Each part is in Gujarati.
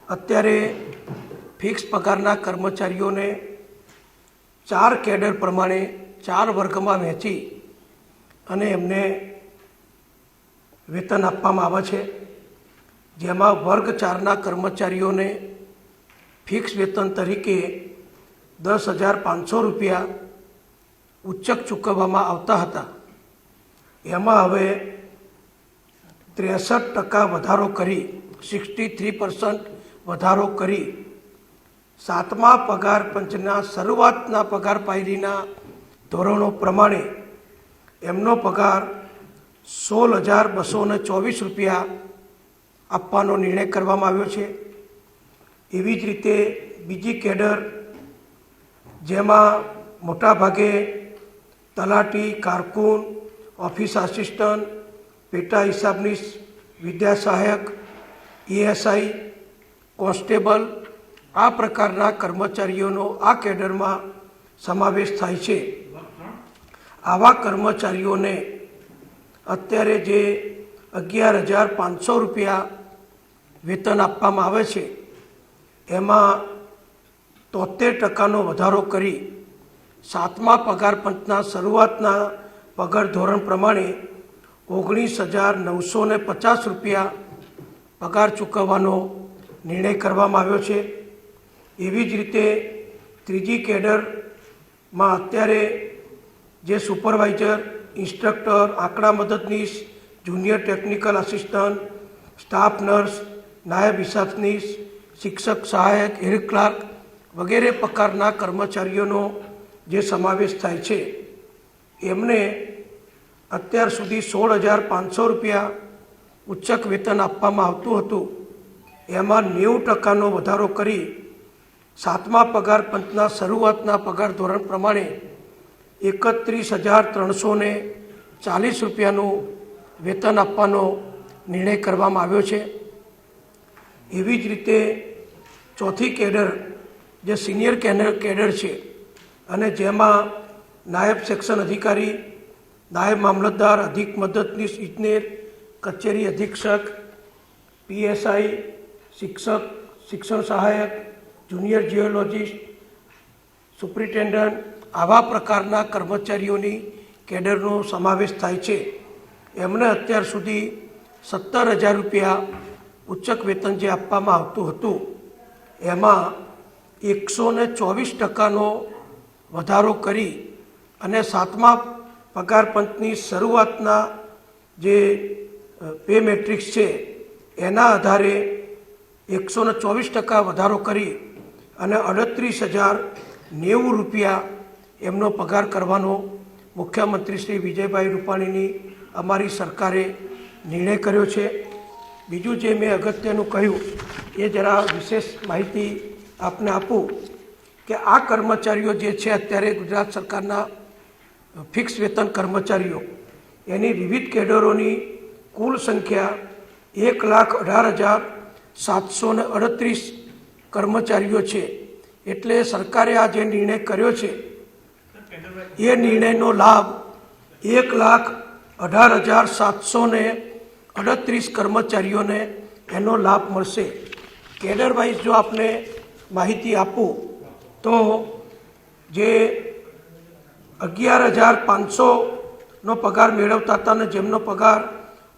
અત્યારે ફિક્સ પગારના કર્મચારીઓને 4 કેડર પ્રમાણે 4 વર્ગમાં વહેંચી અને એમને વેતન આપવામાં આવે છે, જેમાં વર્ગ 4ના કર્મચારીઓને ફિક્સ વેતન તરીકે 10,500 રૂપિયા ઉચ્ચક ચૂકવવામાં આવતા હતા. એમાં હવે 63% વધારો કરી 63% વધારો કરી 7મા પગાર પંચના શરૂઆતના પગાર પાયરીના ધોરણો પ્રમાણે એમનો પગાર 16,224 રૂપિયા આપવાનો નિર્ણય કરવામાં આવ્યો છે. એવી જ રીતે બીજી કેડર, જેમાં મોટાભાગે તલાટી, કારકુન, ઓફિસ આસિસ્ટન્ટ, પેટા હિસાબનીશ, વિદ્યા સહાયક, ESI, કોન્સ્ટેબલ, આ પ્રકારના કર્મચારીઓનો આ કેડરમાં સમાવેશ થાય છે. આવા કર્મચારીઓને અત્યારે જે 11,500 રૂપિયા વેતન આપવામાં આવે છે, એમાં 73%નો વધારો કરી 7મા પગાર પંચના શરૂઆતના પગાર ધોરણ પ્રમાણે 19,950 રૂપિયા પગાર ચૂકવવાનો નિર્ણય કરવામાં આવ્યો છે. એવી જ રીતે ત્રીજી કેડરમાં અત્યારે જે સુપરવાઇઝર, ઇન્સ્ટ્રક્ટર, આંકડા મદદનીશ, junior technical assistant, staff nurse, નાયબ હિસાબનીશ, શિક્ષક સહાયક, હેડ ક્લાર્ક વગેરે પ્રકારના કર્મચારીઓનો જે સમાવેશ થાય છે, એમને અત્યાર સુધી 16,500 રૂપિયા ઉચ્ચક વેતન આપવામાં આવતું હતું. એમાં 90%નો વધારો કરી 7મા પગાર પંચના શરૂઆતના પગાર ધોરણ પ્રમાણે 31,340 રૂપિયાનું વેતન આપવાનો નિર્ણય કરવામાં આવ્યો છે. એવી જ રીતે ચોથી કેડર, જે સિનિયર કેડર છે અને જેમાં નાયબ સેક્શન અધિકારી, નાયબ મામલતદાર, અધિક મદદનીશ ઇજનેર, કચેરી અધિક્ષક, PSI, શિક્ષક, શિક્ષણ સહાયક, જુનિયર જીઓલોજિસ્ટ, સુપ્રિન્ટેન્ડન્ટ, આવા પ્રકારના કર્મચારીઓની કેડરનો સમાવેશ થાય છે. એમને અત્યાર સુધી 17,000 રૂપિયા ઉચ્ચક વેતન જે આપવામાં આવતું હતું, એમાં 124%નો વધારો કરી અને 7મા પગાર પંચની શરૂઆતના જે પે મેટ્રિક્સ છે એના આધારે 124% વધારો કરી અને 38,090 રૂપિયા એમનો પગાર કરવાનો મુખ્યમંત્રી શ્રી વિજયભાઈ રૂપાણીની અમારી સરકારે નિર્ણય કર્યો છે. બીજું જે મેં અગત્યનું કહ્યું એ જરા વિશેષ માહિતી આપને આપું કે આ કર્મચારીઓ જે છે અત્યારે ગુજરાત સરકારના ફિક્સ વેતન કર્મચારીઓ, એની વિવિધ કેડરોની કુલ સંખ્યા 1,18,738 કર્મચારીઓ છે. એટલે સરકારે આ જે નિર્ણય કર્યો છે એ નિર્ણયનો લાભ 1,18,738 કર્મચારીઓને એનો લાભ મળશે. કેડર વાઇઝ જો આપને માહિતી આપું તો જે 11,500નો પગાર મેળવતા હતા અને જેમનો પગાર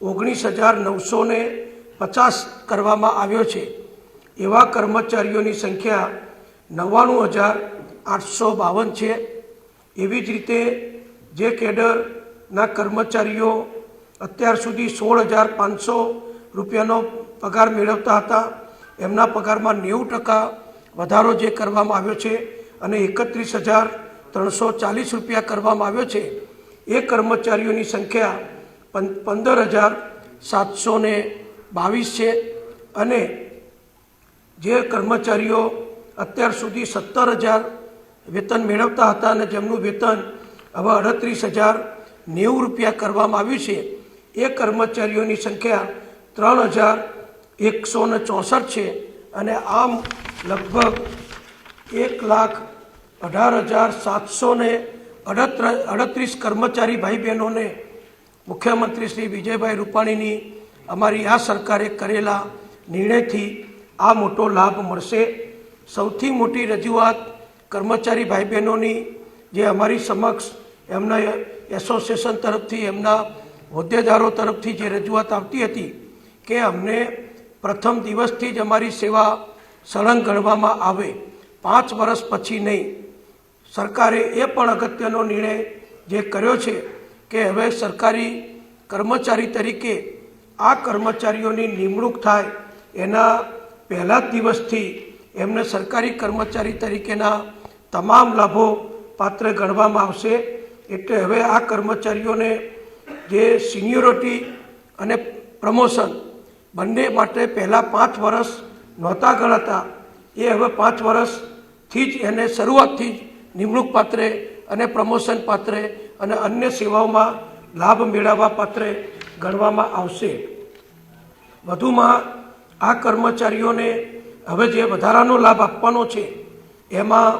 19,950 કરવામાં આવ્યો છે, એવા કર્મચારીઓની સંખ્યા 99,852 છે. એવી જ રીતે જે કેડરના કર્મચારીઓ અત્યાર સુધી 16,500 રૂપિયાનો પગાર મેળવતા હતા, એમના પગારમાં 90% વધારો જે કરવામાં આવ્યો છે અને 31,340 રૂપિયા કરવામાં આવ્યો છે, એ કર્મચારીઓની સંખ્યા 15,722 છે. અને જે કર્મચારીઓ અત્યાર સુધી 17,000 વેતન મેળવતા હતા અને જેમનું વેતન હવે 38,090 રૂપિયા કરવામાં આવ્યું છે, એ કર્મચારીઓની સંખ્યા 3,164 છે. અને આમ લગભગ 1,18,738 કર્મચારી ભાઈ બહેનોને મુખ્યમંત્રી શ્રી વિજયભાઈ રૂપાણીની અમારી આ સરકારે કરેલા નિર્ણયથી આ મોટો લાભ મળશે. સૌથી મોટી રજૂઆત કર્મચારી ભાઈ બહેનોની જે અમારી સમક્ષ એમના એસોસિએશન તરફથી, એમના હોદ્દેદારો તરફથી જે રજૂઆત આવતી હતી કે અમને પ્રથમ દિવસથી જ અમારી સેવા સળંગ ગણવામાં આવે, 5 વર્ષ પછી નહીં. સરકારે એ પણ અગત્યનો નિર્ણય જે કર્યો છે કે હવે સરકારી કર્મચારી તરીકે આ કર્મચારીઓની નિમણૂક થાય એના પહેલા જ દિવસથી એમને સરકારી કર્મચારી તરીકેના તમામ લાભો પાત્ર ગણવામાં આવશે. એટલે હવે આ કર્મચારીઓને જે સિનિયોરિટી અને પ્રમોશન બંને માટે પહેલાં 5 વર્ષ નહોતા ગણાતા, એ હવે 5 વર્ષથી જ એને શરૂઆતથી જ નિમણૂક પાત્રે અને પ્રમોશન પાત્રે અને અન્ય સેવાઓમાં લાભ મેળવવા પાત્રે ગણવામાં આવશે. વધુમાં આ કર્મચારીઓને હવે જે વધારાનો લાભ આપવાનો છે એમાં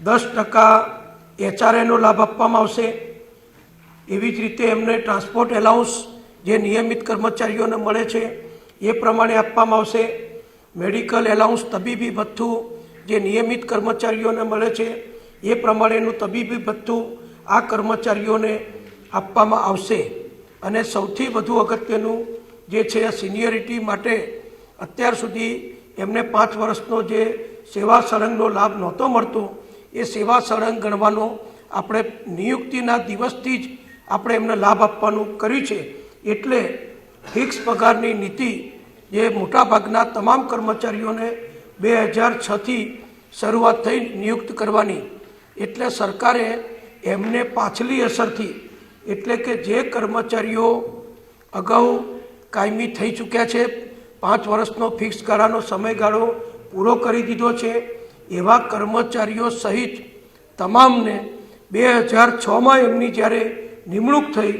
10% HRAનો લાભ આપવામાં આવશે. એવી જ રીતે એમને ટ્રાન્સપોર્ટ એલાઉન્સ જે નિયમિત કર્મચારીઓને મળે છે એ પ્રમાણે આપવામાં આવશે. મેડિકલ એલાઉન્સ, તબીબી ભથ્થું જે નિયમિત કર્મચારીઓને મળે છે એ પ્રમાણેનું તબીબી ભથ્થું આ કર્મચારીઓને આપવામાં આવશે. અને સૌથી વધુ અગત્યનું જે છે સિનિયરિટી માટે અત્યાર સુધી એમને 5 વર્ષનો જે સેવા સળંગનો લાભ નહોતો મળતો, એ સેવા સળંગ ગણવાનો આપણે નિયુક્તિના દિવસથી જ આપણે એમને લાભ આપવાનું કર્યું છે. એટલે ફિક્સ પગારની નીતિ જે મોટાભાગના તમામ કર્મચારીઓને 2006થી શરૂઆત થઈ નિયુક્ત કરવાની, એટલે સરકારે એમને પાછલી અસરથી, એટલે કે જે કર્મચારીઓ અગાઉ કાયમી થઈ ચૂક્યા છે, 5 વર્ષનો ફિક્સ ગાળાનો સમયગાળો પૂરો કરી દીધો છે, એવા કર્મચારીઓ સહિત તમામને 2006માં એમની જ્યારે નિમણૂક થઈ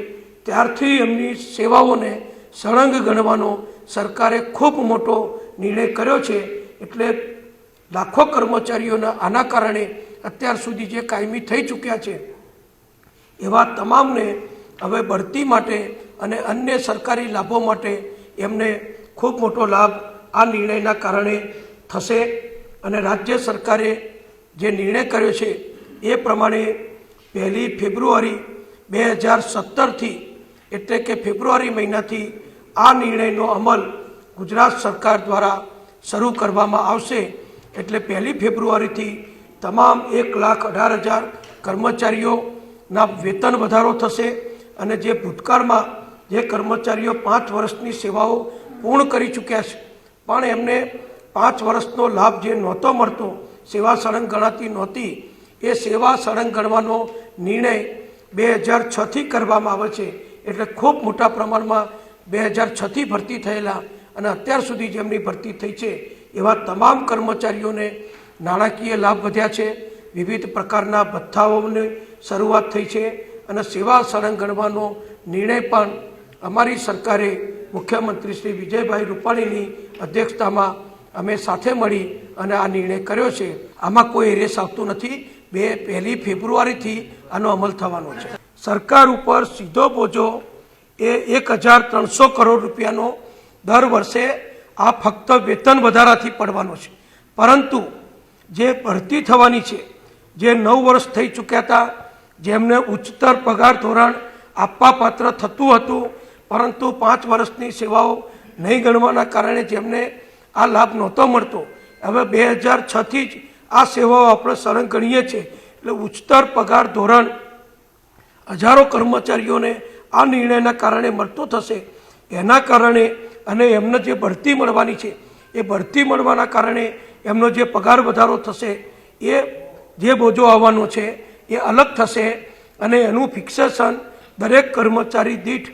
ત્યારથી એમની સેવાઓને સળંગ ગણવાનો સરકારે ખૂબ મોટો નિર્ણય કર્યો છે. એટલે લાખો કર્મચારીઓના આના કારણે અત્યાર સુધી જે કાયમી થઈ ચૂક્યા છે એવા તમામને હવે બઢતી માટે અને અન્ય સરકારી લાભો માટે એમને ખૂબ મોટો લાભ આ નિર્ણયના કારણે થશે. અને રાજ્ય સરકારે જે નિર્ણય કર્યો છે એ પ્રમાણે 1 ફેબ્રુઆરી 2017થી, એટલે કે ફેબ્રુઆરી મહિનાથી આ નિર્ણયનો અમલ ગુજરાત સરકાર દ્વારા શરૂ કરવામાં આવશે. એટલે 1 ફેબ્રુઆરીથી તમામ 1,18,000 કર્મચારીઓના વેતન વધારો થશે. અને જે ભૂતકાળમાં જે કર્મચારીઓ 5 વર્ષની સેવાઓ પૂર્ણ કરી ચૂક્યા છે પણ એમને 5 વર્ષનો લાભ જે નહોતો મળતો, સેવા સળંગ ગણાતી નહોતી, એ સેવા સળંગ ગણવાનો નિર્ણય 2006થી કરવામાં આવે છે. એટલે ખૂબ મોટા પ્રમાણમાં 2006થી ભરતી થયેલા અને અત્યાર સુધી જેમની ભરતી થઈ છે એવા તમામ કર્મચારીઓને નાણાકીય લાભ વધ્યા છે. વિવિધ પ્રકારના ભથ્થાઓની શરૂઆત થઈ છે અને સેવા સળંગ ગણવાનો નિર્ણય પણ અમારી સરકારે મુખ્યમંત્રી શ્રી વિજયભાઈ રૂપાણીની અધ્યક્ષતામાં અમે સાથે મળી અને આ નિર્ણય કર્યો છે. આમાં કોઈ રેસ આવતું નથી. 1 ફેબ્રુઆરીથી આનો અમલ થવાનો છે. સરકાર ઉપર સીધો બોજો એ 1,300 કરોડ રૂપિયાનો દર વર્ષે આ ફક્ત વેતન વધારાથી પડવાનો છે. પરંતુ જે ભરતી થવાની છે, જે 9 વર્ષ થઈ ચૂક્યા હતા, જેમને ઉચ્ચતર પગાર ધોરણ આપવા પાત્ર થતું હતું પરંતુ 5 વર્ષની સેવાઓ નહીં ગણવાના કારણે જેમને આ લાભ નહોતો મળતો, હવે 2006થી જ આ સેવાઓ આપણે સળંગ ગણીએ છીએ. એટલે ઉચ્ચતર પગાર ધોરણ હજારો કર્મચારીઓને આ નિર્ણયના કારણે મળતો થશે. એના કારણે અને એમને જે બઢતી મળવાની છે એ બઢતી મળવાના કારણે એમનો જે પગાર વધારો થશે, એ જે બોજો આવવાનો છે એ અલગ થશે. અને એનું ફિક્સેશન દરેક કર્મચારી દીઠ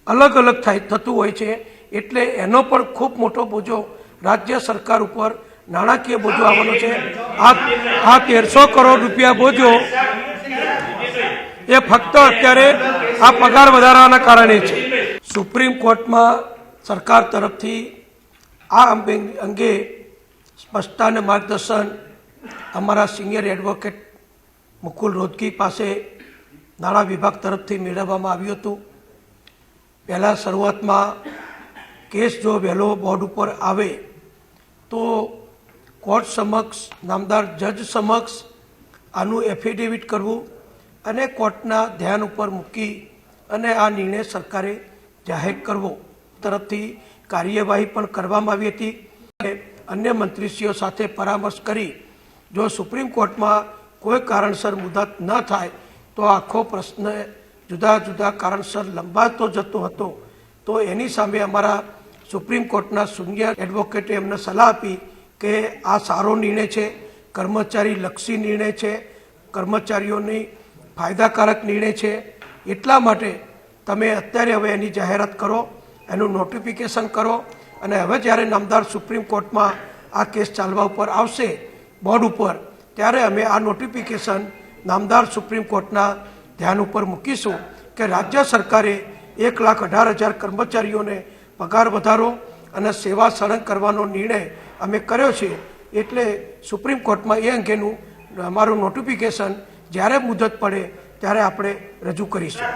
અલગ અલગ થતું હોય છે. એટલે એનો પણ ખૂબ મોટો બોજો રાજ્ય સરકાર ઉપર નાણાકીય બોજો આવવાનો છે. આ 1,300 કરોડ રૂપિયા બોજો એ ફક્ત અત્યારે આ પગાર વધારાના કારણે છે. સુપ્રીમ કોર્ટમાં સરકાર તરફથી આ અંગે સ્પષ્ટતા અને માર્ગદર્શન અમારા સિનિયર એડવોકેટ મુકુલ રોહતગી પાસે નાણાં વિભાગ તરફથી મેળવવામાં આવ્યું હતું. પહેલાં શરૂઆતમાં કેસ જો વહેલો બોર્ડ ઉપર આવે તો કોર્ટ સમક્ષ, નામદાર જજ સમક્ષ આનું એફિડેવિટ કરવું અને કોર્ટના ધ્યાન ઉપર મૂકી અને આ નિર્ણય સરકારે જાહેર કરવો તરફથી કાર્યવાહી પણ કરવામાં આવી હતી. અન્ય મંત્રીશ્રીઓ સાથે પરામર્શ કરી જો સુપ્રીમ કોર્ટમાં કોઈ કારણસર મુદત ન થાય તો આખો પ્રશ્ન જુદા જુદા કારણસર લંબાતો જતો હતો. તો એની સામે અમારા સુપ્રીમ કોર્ટના સિનિયર એડવોકેટે એમને સલાહ આપી કે આ સારો નિર્ણય છે, કર્મચારી લક્ષી નિર્ણય છે, કર્મચારીઓની ફાયદાકારક નિર્ણય છે, એટલા માટે તમે અત્યારે હવે એની જાહેરાત કરો, એનું નોટિફિકેશન કરો અને હવે જ્યારે નામદાર સુપ્રીમ કોર્ટમાં આ કેસ ચાલવા ઉપર આવશે બોર્ડ ઉપર, ત્યારે અમે આ નોટિફિકેશન નામદાર સુપ્રીમ કોર્ટના ધ્યાન ઉપર મૂકીશું કે રાજ્ય સરકારે 1,18,000 કર્મચારીઓને પગાર વધારો અને સેવા સળંગ કરવાનો નિર્ણય અમે કર્યો છે. એટલે સુપ્રીમ કોર્ટમાં એ અંગેનું અમારું નોટિફિકેશન જ્યારે મુદત પડે ત્યારે આપણે રજૂ કરીશું.